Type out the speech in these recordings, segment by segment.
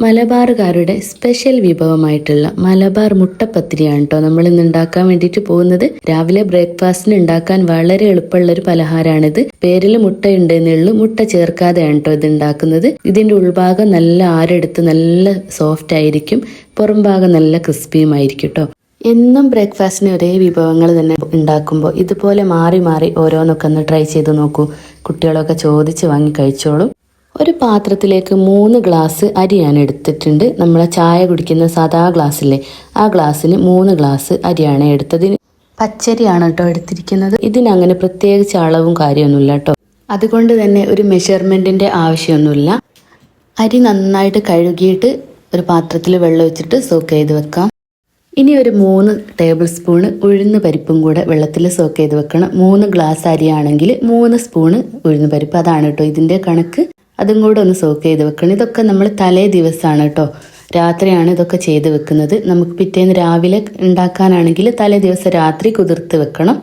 മലബാറുകാരുടെ special വിഭവമായിട്ടുള്ള Malabar മുട്ടപ്പത്തിരിയാണ് കേട്ടോ നമ്മൾ ഇന്ന് ഉണ്ടാക്കാൻ വേണ്ടിയിട്ട് പോകുന്നത്. രാവിലെ ബ്രേക്ക്ഫാസ്റ്റിന് ഉണ്ടാക്കാൻ വളരെ എളുപ്പമുള്ള ഒരു പലഹാരമാണിത്. പേരിൽ മുട്ട ഉണ്ടെന്നുള്ളൂ, മുട്ട ചേർക്കാതെയാണ് കേട്ടോ ഇത് ഉണ്ടാക്കുന്നത്. ഇതിന്റെ ഉൾഭാഗം നല്ല ആരെടുത്ത് നല്ല സോഫ്റ്റ് ആയിരിക്കും, പുറം ഭാഗം നല്ല ക്രിസ്പിയുമായിരിക്കും കേട്ടോ. എന്നും ബ്രേക്ക്ഫാസ്റ്റിന് ഒരേ വിഭവങ്ങൾ തന്നെ ഉണ്ടാക്കുമ്പോൾ ഇതുപോലെ മാറി മാറി ഓരോന്നൊക്കെ ഒന്ന് ട്രൈ ചെയ്ത് നോക്കൂ. കുട്ടികളൊക്കെ ചോദിച്ച് വാങ്ങി കഴിച്ചോളും. ഒരു പാത്രത്തിലേക്ക് 3 ഗ്ലാസ് അരിയാണ് എടുത്തിട്ടുണ്ട്. നമ്മളെ ചായ കുടിക്കുന്ന സാധാ ഗ്ലാസ്സില്ലേ, ആ ഗ്ലാസ്സിന് 3 ഗ്ലാസ് അരിയാണ് എടുത്തത്. പച്ചരിയാണ് കേട്ടോ എടുത്തിരിക്കുന്നത്. ഇതിനങ്ങനെ പ്രത്യേകിച്ച് അളവും കാര്യമൊന്നുമില്ല കേട്ടോ. അതുകൊണ്ട് തന്നെ ഒരു മെഷർമെൻറ്റിൻ്റെ ആവശ്യമൊന്നുമില്ല. അരി നന്നായിട്ട് കഴുകിയിട്ട് ഒരു പാത്രത്തിൽ വെള്ളം ഒഴിച്ചിട്ട് സോക്ക് ചെയ്ത് വെക്കാം. ഇനി ഒരു 3 ടേബിൾ സ്പൂണ് ഉഴുന്ന് പരിപ്പും കൂടെ വെള്ളത്തിൽ സോക്ക് ചെയ്ത് വെക്കണം. 3 ഗ്ലാസ് അരിയാണെങ്കിൽ 3 സ്പൂണ് ഉഴുന്ന് പരിപ്പ്, അതാണ് കേട്ടോ ഇതിൻ്റെ കണക്ക്. അതും കൂടെ ഒന്ന് സോക്ക് ചെയ്ത് വെക്കണം. ഇതൊക്കെ നമ്മൾ തലേ ദിവസമാണ് കേട്ടോ, രാത്രിയാണ് ഇതൊക്കെ ചെയ്ത് വെക്കുന്നത്. നമുക്ക് പിറ്റേന്ന് രാവിലെ ഉണ്ടാക്കാനാണെങ്കിൽ തലേ ദിവസം രാത്രി കുതിർത്ത് വെക്കണം.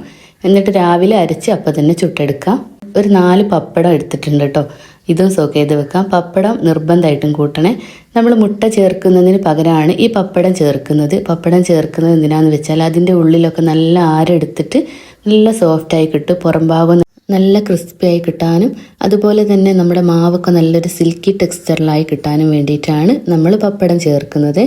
എന്നിട്ട് രാവിലെ അരച്ച് അപ്പം തന്നെ ചുട്ടെടുക്കാം. ഒരു 4 പപ്പടം എടുത്തിട്ടുണ്ട് കേട്ടോ, ഇതും സോക്ക് ചെയ്ത് വെക്കാം. പപ്പടം നിർബന്ധമായിട്ടും കൂട്ടണേ. നമ്മൾ മുട്ട ചേർക്കുന്നതിന് പകരമാണ് ഈ പപ്പടം ചേർക്കുന്നത്. പപ്പടം ചേർക്കുന്നത് എന്തിനാന്ന് വെച്ചാൽ അതിൻ്റെ ഉള്ളിലൊക്കെ നല്ല ആരെടുത്തിട്ട് നല്ല സോഫ്റ്റായി കിട്ടും, പുറം ഭാഗം നല്ല ക്രിസ്പി ആയി കിട്ടാനും അതുപോലെ തന്നെ നമ്മുടെ മാവൊക്കെ നല്ലൊരു സിൽക്കി ടെക്സ്ചറിലായി കിട്ടാനും വേണ്ടിയിട്ടാണ് നമ്മൾ പപ്പടം ചേർക്കുന്നത്.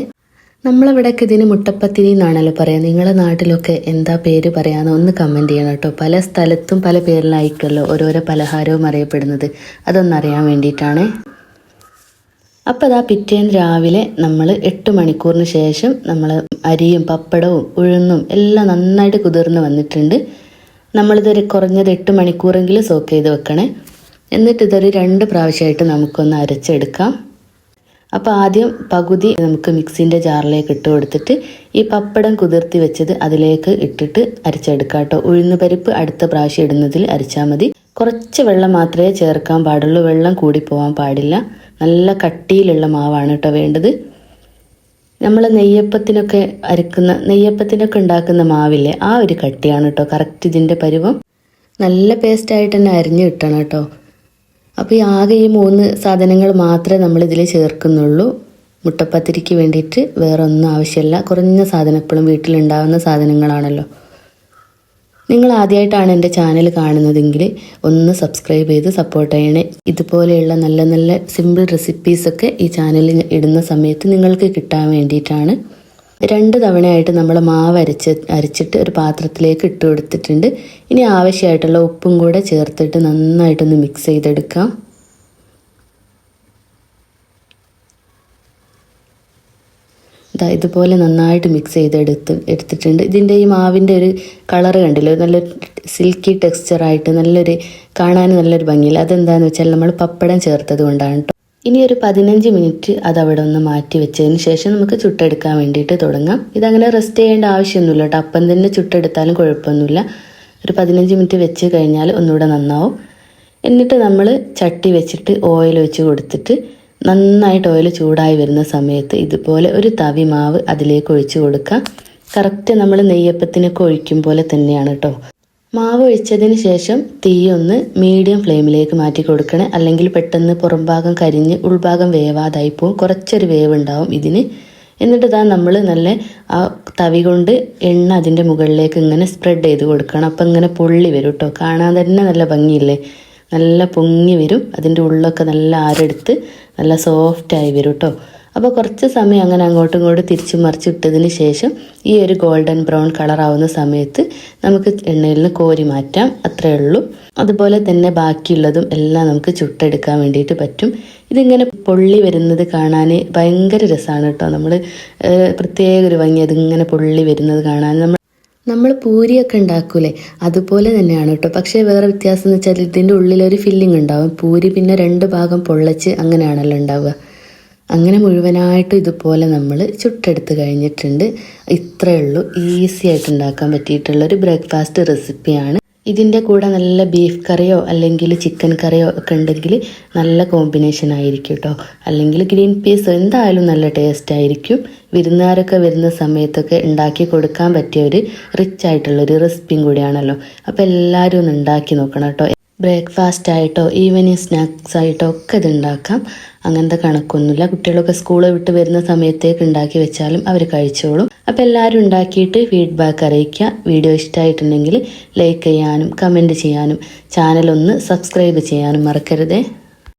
നമ്മളിവിടെയൊക്കെ ഇതിന് മുട്ടപ്പത്തിരി എന്നാണല്ലോ പറയാം. നിങ്ങളുടെ നാട്ടിലൊക്കെ എന്താ പേര് പറയാമെന്ന് ഒന്ന് കമൻറ്റ് ചെയ്യണം കേട്ടോ. പല സ്ഥലത്തും പല പേരിലായിരിക്കുമല്ലോ ഓരോരോ പലഹാരവും അറിയപ്പെടുന്നത്, അതൊന്നറിയാൻ വേണ്ടിയിട്ടാണ്. അപ്പോൾ അതാ പിറ്റേന്ന് രാവിലെ നമ്മൾ 8 മണിക്കൂറിന് ശേഷം നമ്മൾ അരിയും പപ്പടവും ഉഴുന്നും എല്ലാം നന്നായിട്ട് കുതിർന്ന് വന്നിട്ടുണ്ട്. നമ്മളിതൊരു കുറഞ്ഞത് 8 മണിക്കൂറെങ്കിലും സോക്ക് ചെയ്ത് വെക്കണേ. എന്നിട്ട് ഇതൊരു 2 പ്രാവശ്യമായിട്ട് നമുക്കൊന്ന് അരച്ചെടുക്കാം. അപ്പോൾ ആദ്യം പകുതി നമുക്ക് മിക്സിൻ്റെ ജാറിലേക്ക് ഇട്ട് കൊടുത്തിട്ട് ഈ പപ്പടം കുതിർത്തി വെച്ചത് അതിലേക്ക് ഇട്ടിട്ട് അരച്ചെടുക്കാം കേട്ടോ. ഉഴുന്ന് പരിപ്പ് അടുത്ത പ്രാവശ്യം ഇടുന്നതിൽ അരച്ചാൽ മതി. കുറച്ച് വെള്ളം മാത്രമേ ചേർക്കാൻ പാടുള്ളൂ, വെള്ളം കൂടി പോകാൻ പാടില്ല. നല്ല കട്ടിയിലുള്ള മാവാണ് കേട്ടോ വേണ്ടത്. നമ്മൾ നെയ്യപ്പത്തിനൊക്കെ ഉണ്ടാക്കുന്ന മാവില്ലേ, ആ ഒരു കട്ടിയാണ് കേട്ടോ കറക്റ്റ് ഇതിൻ്റെ പരുവം. നല്ല പേസ്റ്റായിട്ട് തന്നെ അരിഞ്ഞ് കിട്ടണം കേട്ടോ. അപ്പോൾ ആകെ ഈ 3 സാധനങ്ങൾ മാത്രമേ നമ്മളിതിൽ ചേർക്കുന്നുള്ളൂ. മുട്ടപ്പത്തിരിക്ക് വേണ്ടിയിട്ട് വേറെ ഒന്നും ആവശ്യമില്ല. കുറഞ്ഞ സാധനം, എപ്പോഴും വീട്ടിലുണ്ടാകുന്ന സാധനങ്ങളാണല്ലോ. നിങ്ങൾ ആദ്യമായിട്ടാണ് എൻ്റെ ചാനൽ കാണുന്നതെങ്കിൽ ഒന്ന് സബ്സ്ക്രൈബ് ചെയ്ത് സപ്പോർട്ട് ചെയ്യണേ. ഇതുപോലെയുള്ള നല്ല നല്ല സിമ്പിൾ റെസിപ്പീസൊക്കെ ഈ ചാനലിൽ ഇടുന്ന സമയത്ത് നിങ്ങൾക്ക് കിട്ടാൻ വേണ്ടിയിട്ടാണ്. 2 തവണയായിട്ട് നമ്മൾ മാവ് അരച്ചിട്ട് ഒരു പാത്രത്തിലേക്ക് ഇട്ട് കൊടുത്തിട്ടുണ്ട്. ഇനി ആവശ്യമായിട്ടുള്ള ഉപ്പും കൂടെ ചേർത്തിട്ട് നന്നായിട്ടൊന്ന് മിക്സ് ചെയ്തെടുക്കാം. ഇതുപോലെ നന്നായിട്ട് മിക്സ് എടുത്തിട്ടുണ്ട്. ഇതിൻ്റെ ഈ മാവിൻ്റെ ഒരു കളറ് കണ്ടില്ലോ, നല്ല സിൽക്കി ടെക്സ്ചറായിട്ട് നല്ലൊരു കാണാൻ നല്ലൊരു ഭംഗിയില്ല. അതെന്താണെന്ന് വെച്ചാൽ നമ്മൾ പപ്പടം ചേർത്തത് കൊണ്ടാണ് കേട്ടോ. ഇനി ഒരു 15 മിനിറ്റ് അതവിടെ ഒന്ന് മാറ്റി വെച്ചതിന് ശേഷം നമുക്ക് ചുട്ടെടുക്കാൻ വേണ്ടിയിട്ട് തുടങ്ങാം. ഇതങ്ങനെ റെസ്റ്റ് ചെയ്യേണ്ട ആവശ്യമൊന്നുമില്ല കേട്ടോ, അപ്പം തന്നെ ചുട്ടെടുത്താലും കുഴപ്പമൊന്നുമില്ല. ഒരു 15 മിനിറ്റ് വെച്ച് കഴിഞ്ഞാൽ ഒന്നുകൂടെ നന്നാവും. എന്നിട്ട് നമ്മൾ ചട്ടി വെച്ചിട്ട് ഓയിൽ ഒഴിച്ച് കൊടുത്തിട്ട് നന്നായിട്ട് ഓയിൽ ചൂടായി വരുന്ന സമയത്ത് ഇതുപോലെ ഒരു തവി മാവ് അതിലേക്ക് ഒഴിച്ച് കൊടുക്കാം. കറക്റ്റ് നമ്മൾ നെയ്യപ്പത്തിനൊക്കെ ഒഴിക്കും പോലെ തന്നെയാണ് കേട്ടോ. മാവ് ഒഴിച്ചതിന് ശേഷം തീ ഒന്ന് മീഡിയം ഫ്ലെയിമിലേക്ക് മാറ്റി കൊടുക്കണേ, അല്ലെങ്കിൽ പെട്ടെന്ന് പുറം ഭാഗം കരിഞ്ഞ് ഉൾഭാഗം വേവാതായി പോകും. കുറച്ചൊരു വേവ് ഉണ്ടാവും ഇതിന്. എന്നിട്ട് നമ്മൾ നല്ല ആ തവി കൊണ്ട് എണ്ണ അതിൻ്റെ മുകളിലേക്ക് ഇങ്ങനെ സ്പ്രെഡ് ചെയ്ത് കൊടുക്കണം. അപ്പം ഇങ്ങനെ പൊള്ളി വരും കേട്ടോ, കാണാൻ തന്നെ നല്ല ഭംഗിയില്ലേ, നല്ല പൊങ്ങി വരും. അതിൻ്റെ ഉള്ളൊക്കെ നല്ല ആരെടുത്ത് നല്ല സോഫ്റ്റായി വരും കേട്ടോ. അപ്പോൾ കുറച്ച് സമയം അങ്ങനെ അങ്ങോട്ടും ഇങ്ങോട്ടും തിരിച്ചു മറിച്ചിട്ടതിന് ശേഷം ഈ ഒരു ഗോൾഡൻ ബ്രൗൺ കളറാവുന്ന സമയത്ത് നമുക്ക് എണ്ണയിൽ നിന്ന് കോരി മാറ്റാം, അത്രയേ ഉള്ളൂ. അതുപോലെ തന്നെ ബാക്കിയുള്ളതും എല്ലാം നമുക്ക് ചുട്ടെടുക്കാൻ വേണ്ടിയിട്ട് പറ്റും. ഇതിങ്ങനെ പൊള്ളി വരുന്നത് കാണാൻ ഭയങ്കര രസമാണ് കേട്ടോ. നമ്മൾ പ്രത്യേക ഒരു ഭംഗി അതിങ്ങനെ പൊള്ളി വരുന്നത് കാണാൻ. നമ്മൾ പൂരിയൊക്കെ ഉണ്ടാക്കൂലേ, അതുപോലെ തന്നെയാണ് കേട്ടോ. പക്ഷേ വേറെ വ്യത്യാസം എന്ന് വെച്ചാൽ ഇതിൻ്റെ ഉള്ളിലൊരു ഫില്ലിംഗ് ഉണ്ടാവും. പൂരി പിന്നെ 2 ഭാഗം പൊള്ളച്ച് അങ്ങനെയാണല്ലോ ഉണ്ടാവുക. അങ്ങനെ മുഴുവനായിട്ട് ഇതുപോലെ നമ്മൾ ചുട്ടെടുത്ത് കഴിഞ്ഞിട്ടുണ്ട്. ഇത്രയേ ഉള്ളൂ, ഈസി ആയിട്ട് ഉണ്ടാക്കാൻ പറ്റിയിട്ടുള്ളൊരു ബ്രേക്ക്ഫാസ്റ്റ് റെസിപ്പിയാണ്. ഇതിൻ്റെ കൂടെ നല്ല ബീഫ് കറിയോ അല്ലെങ്കിൽ ചിക്കൻ കറിയോ ഒക്കെ ഉണ്ടെങ്കിൽ നല്ല കോമ്പിനേഷൻ ആയിരിക്കും കേട്ടോ. അല്ലെങ്കിൽ ഗ്രീൻ പീസോ എന്തായാലും നല്ല ടേസ്റ്റ് ആയിരിക്കും. വിരുന്നുകാരൊക്കെ വരുന്ന സമയത്തൊക്കെ ഉണ്ടാക്കി കൊടുക്കാൻ പറ്റിയ ഒരു റിച്ച് ആയിട്ടുള്ളൊരു റെസിപ്പിയും കൂടിയാണല്ലോ. അപ്പോൾ എല്ലാവരും ഒന്ന് ഉണ്ടാക്കി നോക്കണം കേട്ടോ. ബ്രേക്ക്ഫാസ്റ്റ് ആയിട്ടോ ഈവനിങ് സ്നാക്സ് ആയിട്ടോ ഒക്കെ ഇത് ഉണ്ടാക്കാം. അങ്ങനത്തെ കണക്കൊന്നുമില്ല. കുട്ടികളൊക്കെ സ്കൂൾ വിട്ട് വരുന്ന സമയത്തേക്ക് ഉണ്ടാക്കി വെച്ചാലും അവർ കഴിച്ചോളും. അപ്പോൾ എല്ലാവരും ഉണ്ടാക്കിയിട്ട് ഫീഡ്ബാക്ക് അറിയിക്കുക. വീഡിയോ ഇഷ്ടമായിട്ടുണ്ടെങ്കിൽ ലൈക്ക് ചെയ്യാനും കമൻറ്റ് ചെയ്യാനും ചാനലൊന്ന് സബ്സ്ക്രൈബ് ചെയ്യാനും മറക്കരുതേ.